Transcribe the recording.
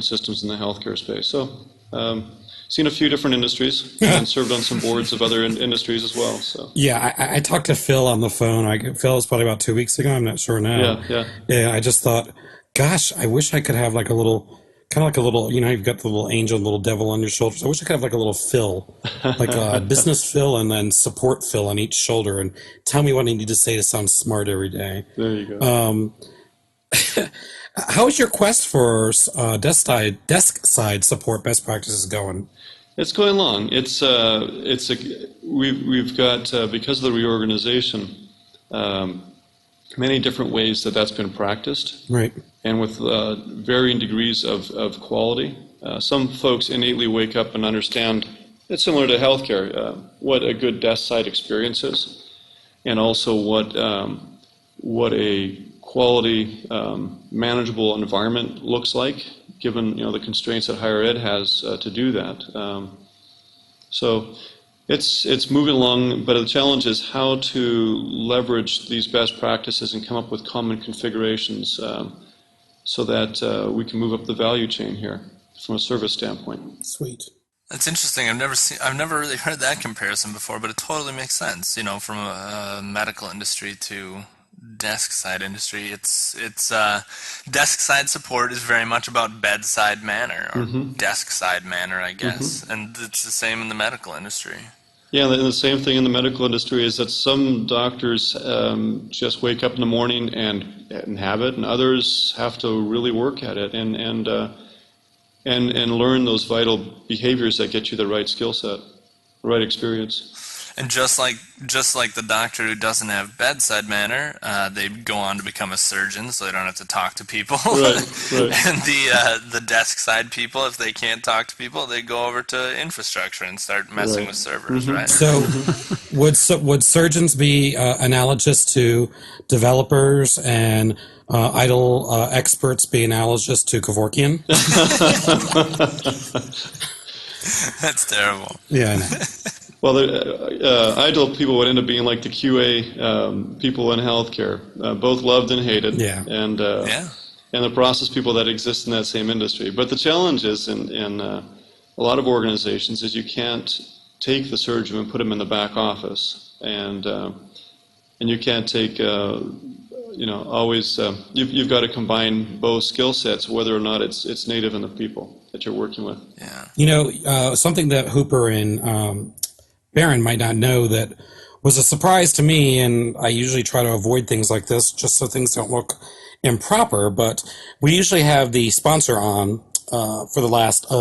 systems in the healthcare space. So, seen a few different industries and served on some boards of other industries as well. So Yeah, I talked to Phil on the phone. Phil was probably about 2 weeks ago. I'm not sure now. Yeah. I just thought, gosh, I wish I could have like a little, kind of like a little, you've got the little angel, little devil on your shoulders. I wish I could have like a little Phil, like a business Phil and then support Phil on each shoulder and tell me what I need to say to sound smart every day. There you go. How is your quest for desk side support best practices going? It's going along. We've got because of the reorganization, many different ways that's been practiced, right? And with varying degrees of quality. Some folks innately wake up and understand. It's similar to healthcare, what a good desk side experience is, and also what a quality, manageable environment looks like, given the constraints that higher ed has to do that. So it's moving along, but the challenge is how to leverage these best practices and come up with common configurations so that we can move up the value chain here from a service standpoint. Sweet. That's interesting. I've never really heard that comparison before, but it totally makes sense. From a medical industry to desk side industry, it's desk side support is very much about bedside manner or desk side manner, I guess, and it's the same in the medical industry. Yeah, and the same thing in the medical industry is that some doctors just wake up in the morning and have it, and others have to really work at it and learn those vital behaviors that get you the right skill set, the right experience. And just like the doctor who doesn't have bedside manner, they go on to become a surgeon, so they don't have to talk to people. Right. And the desk side people, if they can't talk to people, they go over to infrastructure and start messing with servers. Right. So, would surgeons be analogous to developers and idle experts be analogous to Kevorkian? That's terrible. Yeah, I know. Well, idle people would end up being like the QA people in healthcare, both loved and hated, and the process people that exist in that same industry. But the challenge is in a lot of organizations is you can't take the surgeon and put him in the back office, and you can't take always you've got to combine both skill sets, whether or not it's native in the people that you're working with. Yeah. Something that Hooper and Barron might not know that was a surprise to me, and I usually try to avoid things like this just so things don't look improper, but we usually have the sponsor on for the last